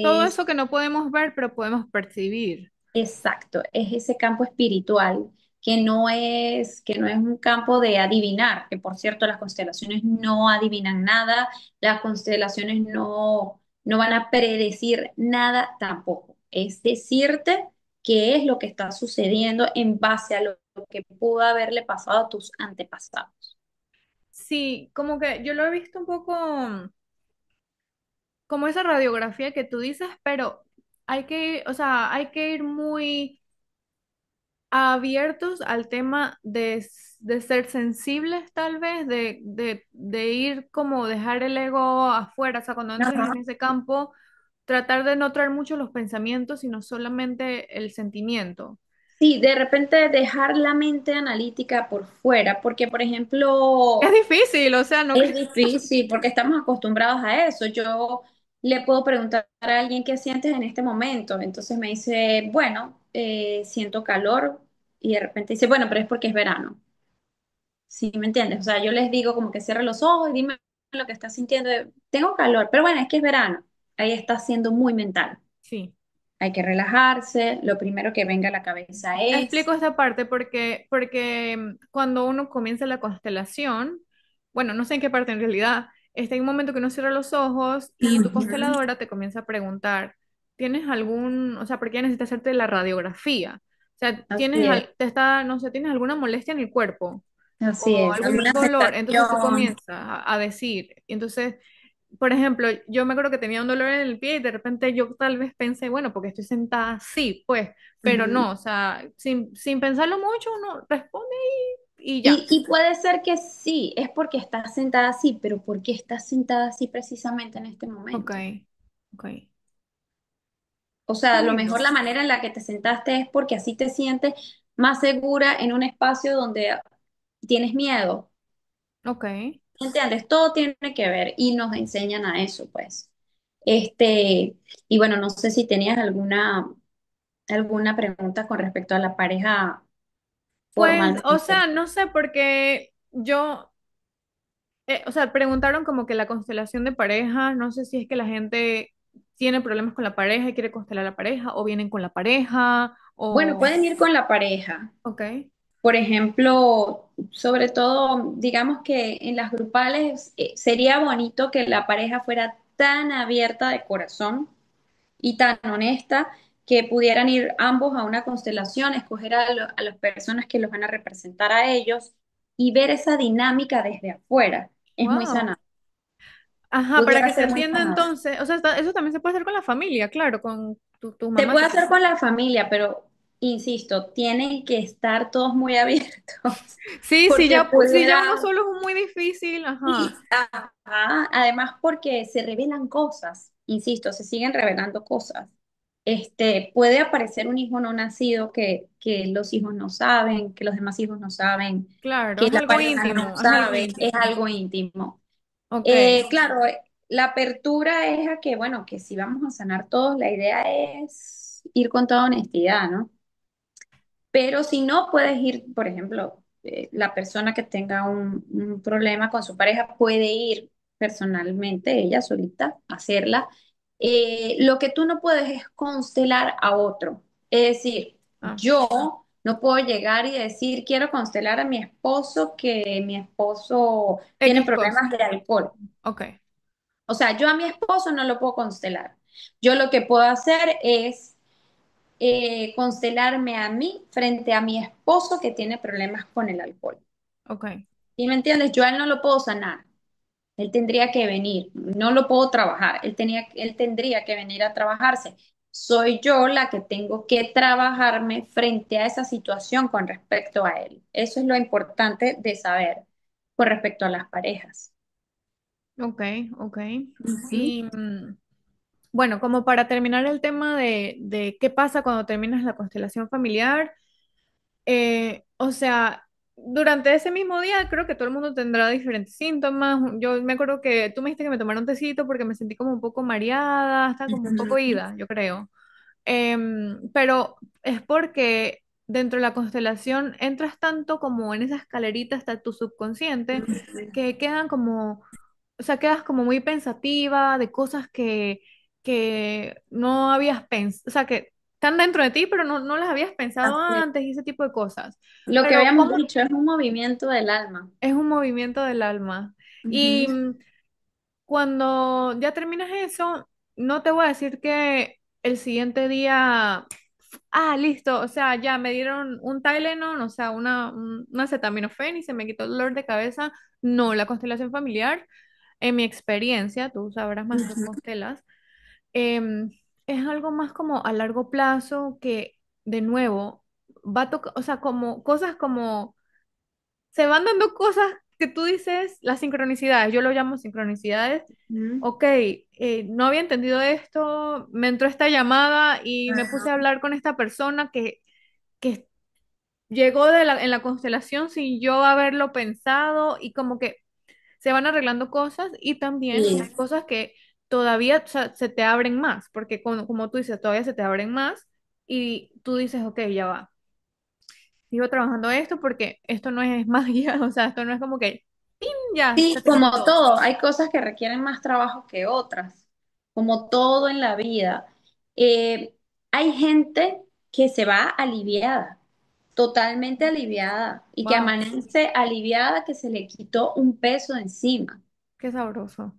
todo es eso que no podemos ver, pero podemos percibir. exacto, es ese campo espiritual que no es un campo de adivinar, que por cierto las constelaciones no adivinan nada, las constelaciones no van a predecir nada tampoco, es decirte qué es lo que está sucediendo en base a lo que pudo haberle pasado a tus antepasados. Sí, como que yo lo he visto un poco como esa radiografía que tú dices, pero o sea, hay que ir muy abiertos al tema de ser sensibles, tal vez, de ir como dejar el ego afuera, o sea, cuando entres en ese campo, tratar de no traer mucho los pensamientos, sino solamente el sentimiento. Sí, de repente dejar la mente analítica por fuera, porque por Es ejemplo, difícil, o sea, no es creo. difícil, porque estamos acostumbrados a eso. Yo le puedo preguntar a alguien qué sientes en este momento, entonces me dice, bueno, siento calor, y de repente dice, bueno, pero es porque es verano. ¿Sí me entiendes? O sea, yo les digo como que cierre los ojos y dime lo que estás sintiendo. Tengo calor, pero bueno, es que es verano. Ahí está siendo muy mental. Sí. Hay que relajarse, lo primero que venga a la cabeza es... Explico esta parte porque cuando uno comienza la constelación, bueno, no sé en qué parte en realidad, está en un momento que uno cierra los ojos y tu Ujú. consteladora te comienza a preguntar, ¿tienes algún, o sea, por qué necesitas hacerte la radiografía? O sea, Así es, no sé, ¿tienes alguna molestia en el cuerpo así o es. algún Alguna dolor? Entonces tú sensación. comienzas a decir, y entonces por ejemplo, yo me acuerdo que tenía un dolor en el pie y de repente yo tal vez pensé, bueno, porque estoy sentada así, pues, pero Ujú. no, o sea, sin pensarlo mucho, uno responde y ya. Y puede ser que sí, es porque estás sentada así, pero ¿por qué estás sentada así precisamente en este Ok, momento? ok. O sea, a lo mejor Bonito. la manera en la que te sentaste es porque así te sientes más segura en un espacio donde tienes miedo. Ok. ¿Entiendes? Todo tiene que ver y nos enseñan a eso, pues. Este, y bueno, no sé si tenías alguna pregunta con respecto a la pareja Pues, o formalmente. sea, no sé, porque o sea, preguntaron como que la constelación de pareja, no sé si es que la gente tiene problemas con la pareja y quiere constelar a la pareja, o vienen con la pareja, Bueno, o, pueden ir con la pareja. ok, Por ejemplo, sobre todo, digamos que en las grupales sería bonito que la pareja fuera tan abierta de corazón y tan honesta que pudieran ir ambos a una constelación, escoger a las personas que los van a representar a ellos y ver esa dinámica desde afuera. Es muy wow. sana, Ajá, para pudiera que se ser muy entienda sana. entonces, o sea, eso también se puede hacer con la familia, claro, con tu Se mamá, puede tu hacer papá. con la familia, pero insisto, tienen que estar todos muy abiertos Sí, porque si ya uno pudiera. solo es muy difícil, Y, ajá, ajá, además porque se revelan cosas, insisto, se siguen revelando cosas. Puede aparecer un hijo no nacido que los hijos no saben, que los demás hijos no saben, claro, que es la algo pareja no íntimo, es algo sabe, es íntimo. algo íntimo. Ok, Claro, la apertura es a que, bueno, que si vamos a sanar todos, la idea es ir con toda honestidad, ¿no? Pero si no, puedes ir, por ejemplo, la persona que tenga un problema con su pareja puede ir. personalmente, ella solita, hacerla. Lo que tú no puedes es constelar a otro. Es decir, Ah, yo no puedo llegar y decir, quiero constelar a mi esposo, que mi esposo tiene X cosa. problemas de alcohol. Ok, O sea, yo a mi esposo no lo puedo constelar. Yo lo que puedo hacer es constelarme a mí frente a mi esposo que tiene problemas con el alcohol. ok, ¿Sí me entiendes? Yo a él no lo puedo sanar. Él tendría que venir. No lo puedo trabajar. Él tendría que venir a trabajarse. Soy yo la que tengo que trabajarme frente a esa situación con respecto a él. Eso es lo importante de saber con respecto a las parejas. ok, ok. Ujú. Y bueno, como para terminar el tema de qué pasa cuando terminas la constelación familiar, o sea, durante ese mismo día creo que todo el mundo tendrá diferentes síntomas. Yo me acuerdo que tú me dijiste que me tomara un tecito porque me sentí como un poco mareada, hasta como un poco Ujú. ida, yo creo. Pero es porque dentro de la constelación entras tanto como en esa escalerita hasta tu subconsciente que quedan como, o sea, quedas como muy pensativa de cosas que no habías pensado, o sea, que están dentro de ti, pero no las habías pensado Así es. antes y ese tipo de cosas. Lo que Pero habíamos ¿cómo dicho es un movimiento del alma. es un movimiento del alma? Y Ujú. cuando ya terminas eso, no te voy a decir que el siguiente día, listo, o sea, ya me dieron un Tylenol, o sea, una acetaminofén y se me quitó el dolor de cabeza. No, la constelación familiar, en mi experiencia, tú sabrás más, tú Ujú. constelas, em, es algo más como a largo plazo que, de nuevo, va a tocar, o sea, como cosas como se van dando cosas que tú dices, las sincronicidades, yo lo llamo sincronicidades. Ujú. Ok, no había entendido esto, me entró esta llamada y me puse a Ajá. hablar con esta persona que llegó en la constelación sin yo haberlo pensado y como que se van arreglando cosas y también Sí. hay cosas que todavía, o sea, se te abren más, porque como tú dices, todavía se te abren más y tú dices, ok, ya va, sigo trabajando esto porque esto no es magia, o sea, esto no es como que, ¡pin! Ya, Sí, se te como quitó. todo, hay cosas que requieren más trabajo que otras, como todo en la vida. Hay gente que se va aliviada, totalmente aliviada, y que Wow, amanece aliviada que se le quitó un peso de encima. qué sabroso.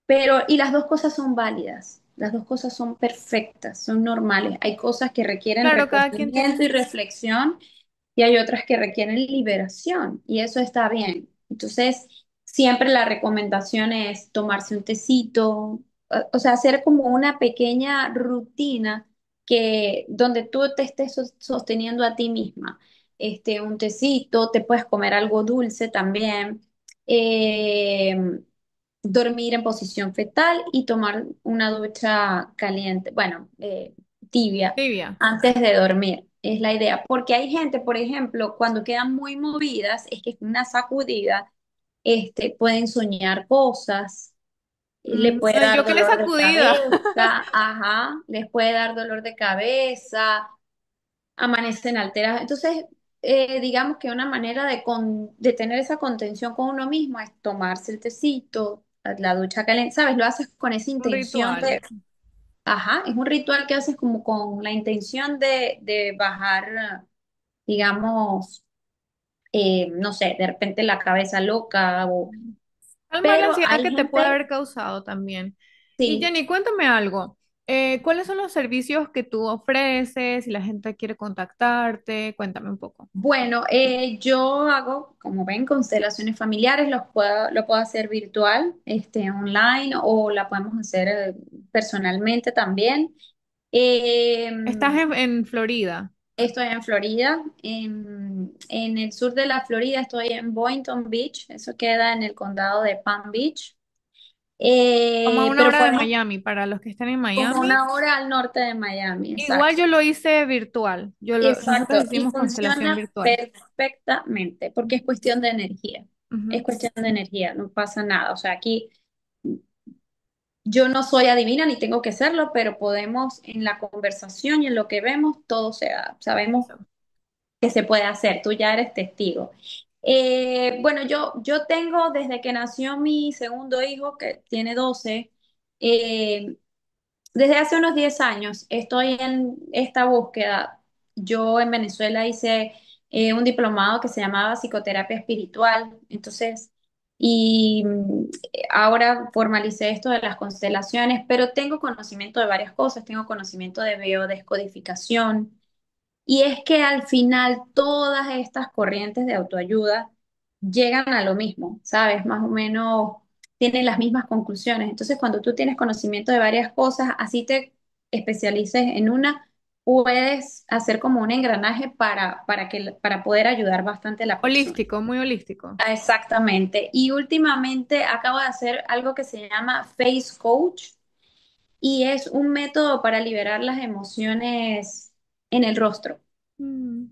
Pero, y las dos cosas son válidas, las dos cosas son perfectas, son normales. Hay cosas que requieren Claro, cada quien tiene recogimiento y su... reflexión y hay otras que requieren liberación y eso está bien. Entonces, siempre la recomendación es tomarse un tecito, o sea, hacer como una pequeña rutina que donde tú te estés sosteniendo a ti misma. Un tecito, te puedes comer algo dulce también. Eh, Dormir en posición fetal y tomar una ducha caliente, bueno, tibia, Tibia. antes de dormir. Es la idea. Porque hay gente, por ejemplo, cuando quedan muy movidas, es que es una sacudida, pueden soñar cosas, le puede Ay, dar yo que le dolor de sacudida. cabeza, ajá, les puede dar dolor de cabeza, amanecen alteradas. Entonces, digamos que una manera de tener esa contención con uno mismo es tomarse el tecito, la ducha caliente, ¿sabes? Lo haces con esa Un intención ritual. de, ajá, es un ritual que haces como con la intención de bajar, digamos, no sé, de repente la cabeza loca, Calmar la pero ansiedad hay que te puede gente, haber causado también. Y sí. Jenny, cuéntame algo. ¿Cuáles son los servicios que tú ofreces? Si la gente quiere contactarte, cuéntame un poco. Bueno, yo hago, como ven, constelaciones familiares, lo puedo hacer virtual, online, o la podemos hacer personalmente también. Eh, Estás en Florida. Estoy en Florida, en el sur de la Florida, estoy en Boynton Beach, eso queda en el condado de Palm Beach. Como a una Pero hora de podemos, Miami, para los que estén en como Miami. una hora al norte de Miami, Igual exacto. yo lo hice virtual. Exacto, Nosotros y hicimos constelación funciona virtual. perfectamente porque es cuestión de energía. Es Ujú. cuestión de energía, no pasa nada. O sea, aquí yo no soy adivina ni tengo que serlo, pero podemos en la conversación y en lo que vemos, todo se da. Sabemos Eso. que se puede hacer. Tú ya eres testigo. Bueno, yo tengo desde que nació mi segundo hijo, que tiene 12, eh, desde hace unos 10 años estoy en esta búsqueda. Yo en Venezuela hice un diplomado que se llamaba psicoterapia espiritual, entonces, y ahora formalicé esto de las constelaciones, pero tengo conocimiento de varias cosas, tengo conocimiento de biodescodificación. Y es que al final todas estas corrientes de autoayuda llegan a lo mismo, ¿sabes? Más o menos tienen las mismas conclusiones. Entonces, cuando tú tienes conocimiento de varias cosas, así te especialices en una, puedes hacer como un engranaje para poder ayudar bastante a la persona. Holístico, muy holístico. Ah, exactamente. Y últimamente acabo de hacer algo que se llama Face Coach y es un método para liberar las emociones en el rostro. Mm,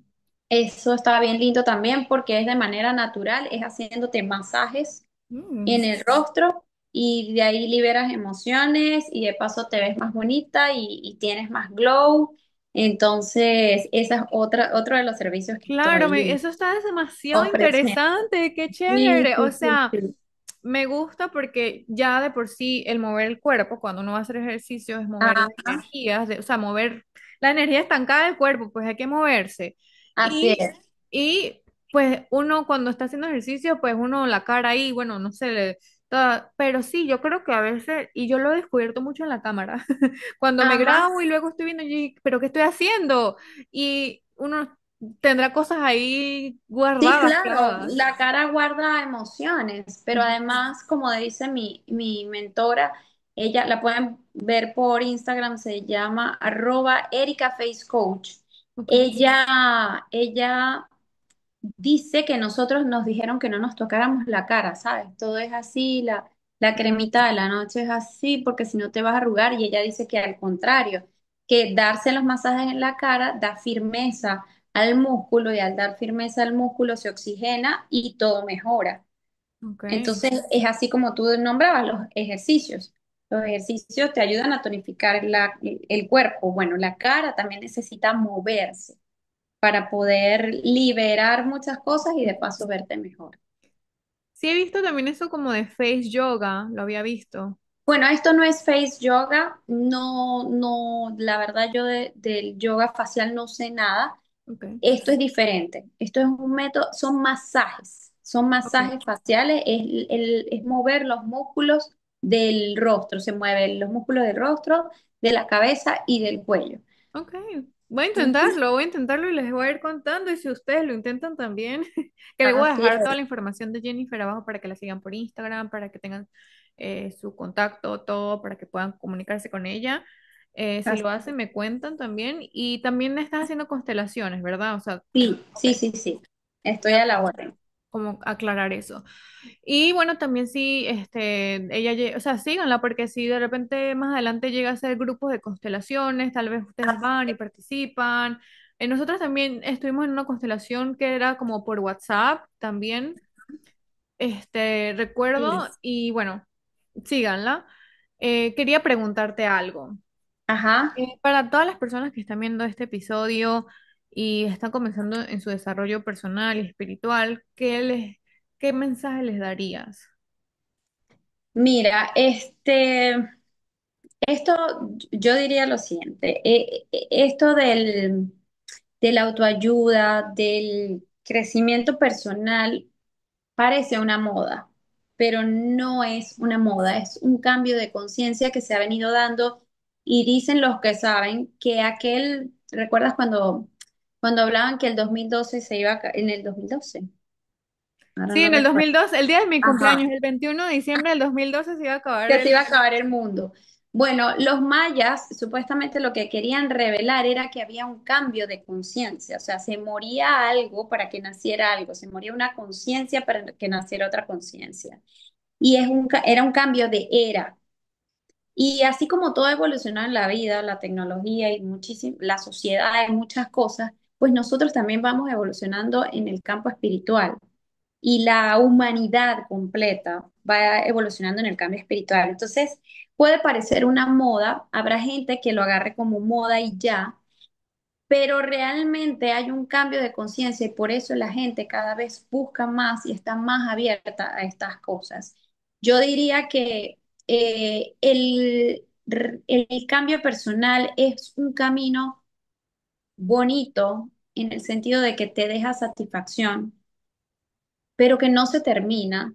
Eso está bien lindo también porque es de manera natural, es haciéndote masajes mm. en el rostro y de ahí liberas emociones y de paso te ves más bonita y tienes más glow. Entonces, esa es otro de los servicios que Claro, estoy eso está demasiado ofreciendo. interesante, qué Sí, chévere. O sí, sí, sea, sí. me gusta porque ya de por sí el mover el cuerpo, cuando uno va a hacer ejercicio, es mover las Ajá, energías, o sea, mover la energía estancada del cuerpo, pues hay que moverse. así Y, es. y pues uno cuando está haciendo ejercicio, pues uno la cara ahí, bueno, no sé, pero sí, yo creo que a veces, y yo lo he descubierto mucho en la cámara, cuando me Ajá. grabo y luego estoy viendo, pero ¿qué estoy haciendo? Y uno tendrá cosas ahí Sí, guardadas, claro, clavadas. la cara guarda emociones, pero Ujú. además, como dice mi mentora, ella la pueden ver por Instagram, se llama @EricaFaceCoach. Ok, Ella dice que nosotros nos dijeron que no nos tocáramos la cara, ¿sabes? Todo es así, la cremita de la noche es así, porque si no te vas a arrugar, y ella dice que al contrario, que darse los masajes en la cara da firmeza al músculo y al dar firmeza al músculo se oxigena y todo mejora. ok. Entonces es así como tú nombrabas los ejercicios. Los ejercicios te ayudan a tonificar el cuerpo. Bueno, la cara también necesita moverse para poder liberar muchas cosas y de paso verte mejor. Sí, he visto también eso como de face yoga, lo había visto. Bueno, esto no es face yoga, no, no, la verdad yo del yoga facial no sé nada. Ok, Esto es diferente. Esto es un método, son ok, masajes faciales, es mover los músculos del rostro, se mueven los músculos del rostro, de la cabeza y del cuello. ok. Ujú. Voy a intentarlo y les voy a ir contando. Y si ustedes lo intentan también, que les voy a Así dejar toda es, la información de Jennifer abajo para que la sigan por Instagram, para que tengan su contacto, todo, para que puedan comunicarse con ella. Si lo así hacen, es. me cuentan también. Y también estás haciendo constelaciones, ¿verdad? O sea, Sí, ok, sí, sí, sí. voy Estoy a a la orden. como aclarar eso. Y bueno, también sí, o sea, síganla porque si de repente más adelante llega a ser grupos de constelaciones, tal vez ustedes van y participan. Nosotros también estuvimos en una constelación que era como por WhatsApp también, Sí. recuerdo, y bueno, síganla. Quería preguntarte algo. Ajá. Para todas las personas que están viendo este episodio y están comenzando en su desarrollo personal y espiritual, ¿qué mensaje les darías? Mira, esto yo diría lo siguiente, esto de la autoayuda, del crecimiento personal, parece una moda, pero no es una moda, es un cambio de conciencia que se ha venido dando y dicen los que saben que ¿recuerdas cuando hablaban que el 2012 se iba en el 2012? Ahora Sí, no en el recuerdo. 2012, el día de mi Ajá. cumpleaños, el 21 de diciembre del 2012 se iba a acabar Que se el... iba a acabar el mundo. Bueno, los mayas supuestamente lo que querían revelar era que había un cambio de conciencia, o sea, se moría algo para que naciera algo, se moría una conciencia para que naciera otra conciencia. Y era un cambio de era. Y así como todo evolucionó en la vida, la tecnología y muchísimo, la sociedad y muchas cosas, pues nosotros también vamos evolucionando en el campo espiritual y la humanidad completa va evolucionando en el cambio espiritual. Entonces, puede parecer una moda, habrá gente que lo agarre como moda y ya, pero realmente hay un cambio de conciencia y por eso la gente cada vez busca más y está más abierta a estas cosas. Yo diría que el cambio personal es un camino bonito en el sentido de que te deja satisfacción, pero que no se termina.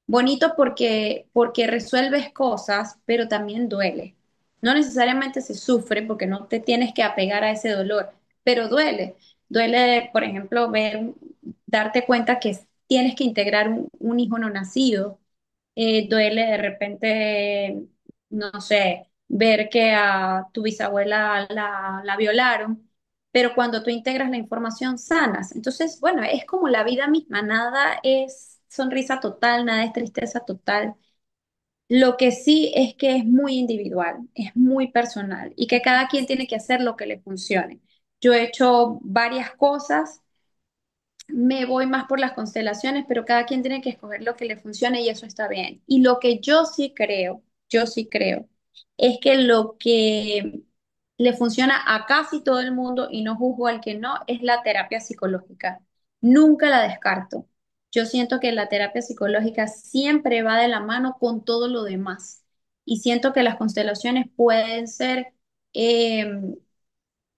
Bonito porque resuelves cosas, pero también duele. No necesariamente se sufre porque no te tienes que apegar a ese dolor, pero duele. Duele, por ejemplo, darte cuenta que tienes que integrar un hijo no nacido. Duele de repente, no sé, ver que a tu bisabuela la violaron, pero cuando tú integras la información sanas. Entonces, bueno, es como la vida misma, nada es sonrisa total, nada es tristeza total. Lo que sí es que es muy individual, es muy personal y que cada quien tiene que hacer lo que le funcione. Yo he hecho varias cosas, me voy más por las constelaciones, pero cada quien tiene que escoger lo que le funcione y eso está bien. Y lo que yo sí creo, es que lo que le funciona a casi todo el mundo y no juzgo al que no, es la terapia psicológica. Nunca la descarto. Yo siento que la terapia psicológica siempre va de la mano con todo lo demás. Y siento que las constelaciones pueden ser eh,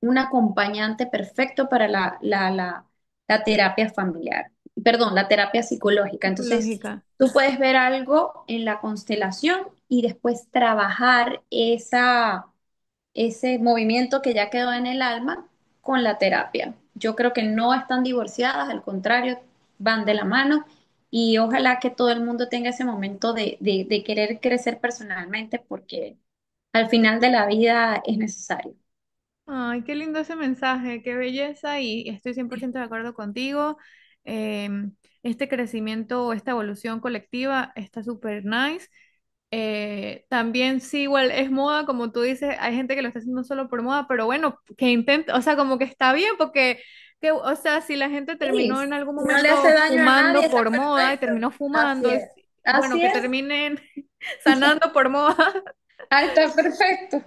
un acompañante perfecto para la terapia familiar, perdón, la terapia psicológica. Entonces, Psicológica. tú puedes ver algo en la constelación y después trabajar ese movimiento que ya quedó en el alma con la terapia. Yo creo que no están divorciadas, al contrario, van de la mano. Y ojalá que todo el mundo tenga ese momento de querer crecer personalmente porque al final de la vida es necesario. Ay, qué lindo ese mensaje, qué belleza y estoy 100% de acuerdo contigo. Este crecimiento, esta evolución colectiva está súper nice. También sí, igual es moda, como tú dices, hay gente que lo está haciendo solo por moda, pero bueno, que intenta, o sea, como que está bien, porque, o sea, si la gente Sí, terminó en algún si no le hace momento daño a nadie, fumando está por moda y perfecto. terminó Así fumando, es. bueno, Así que es. terminen sanando por moda. Ah, está perfecto.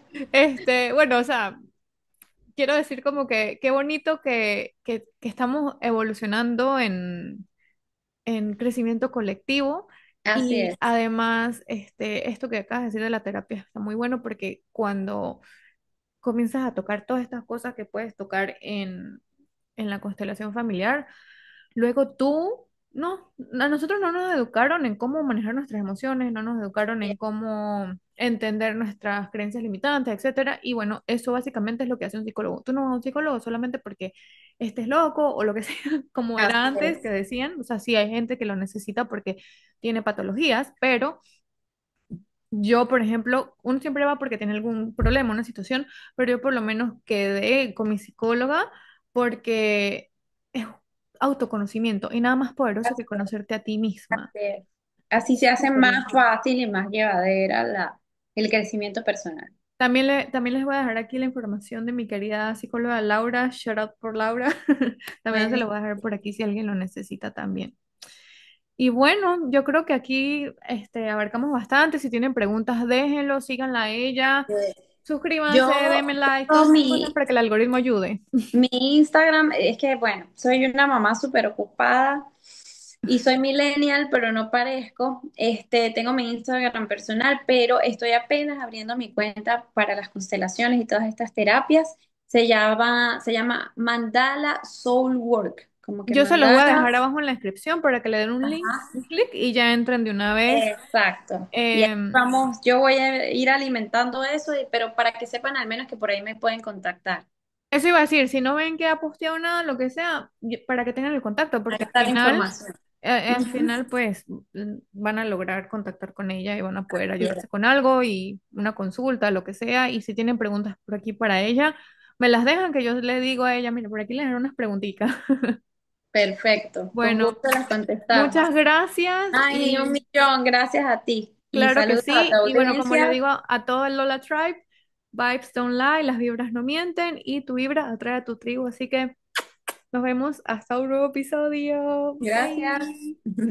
Bueno, o sea, quiero decir como que qué bonito que estamos evolucionando en crecimiento colectivo Así y es. además esto que acabas de decir de la terapia está muy bueno porque cuando comienzas a tocar todas estas cosas que puedes tocar en la constelación familiar, luego tú, no, a nosotros no nos educaron en cómo manejar nuestras emociones, no nos educaron en cómo entender nuestras creencias limitantes, etcétera. Y bueno, eso básicamente es lo que hace un psicólogo. Tú no vas a un psicólogo solamente porque estés loco o lo que sea, como era Así antes que es. decían. O sea, sí hay gente que lo necesita porque tiene patologías, pero yo, por ejemplo, uno siempre va porque tiene algún problema, una situación, pero yo por lo menos quedé con mi psicóloga porque es autoconocimiento y nada más poderoso que Así conocerte a ti misma. es. Así se hace Súper más lindo. fácil y más llevadera el crecimiento personal. También les voy a dejar aquí la información de mi querida psicóloga Laura. Shout out por Laura. También se lo Buenísimo. voy a dejar por aquí si alguien lo necesita también. Y bueno, yo creo que aquí abarcamos bastante. Si tienen preguntas, déjenlo, síganla a ella. Yo Suscríbanse, denme like, tengo todas esas cosas para que el algoritmo ayude. mi Instagram, es que, bueno, soy una mamá súper ocupada y soy millennial, pero no parezco. Tengo mi Instagram personal, pero estoy apenas abriendo mi cuenta para las constelaciones y todas estas terapias. Se llama Mandala Soul Work, como que Yo se los voy a mandala. dejar abajo en la descripción para que le den un clic y ya entren de una vez. Exacto. Y ahí Em, vamos, yo voy a ir alimentando eso, pero para que sepan al menos que por ahí me pueden contactar. Eso iba a decir, si no ven que ha posteado nada, lo que sea, para que tengan el contacto, Ahí porque está la información. al Ujú. final, pues, van a lograr contactar con ella y van a poder Así es. ayudarse con algo y una consulta, lo que sea. Y si tienen preguntas por aquí para ella, me las dejan que yo le digo a ella, mire, por aquí le dan unas preguntitas. Perfecto. Con Bueno, gusto las contestamos. muchas gracias Ay, un y millón, gracias a ti. Y claro que saludos a tu sí. Y bueno, como le audiencia. digo a todo el Lola Tribe, vibes don't lie, las vibras no mienten y tu vibra atrae a tu tribu. Así que nos vemos hasta un nuevo episodio. Gracias. Bye.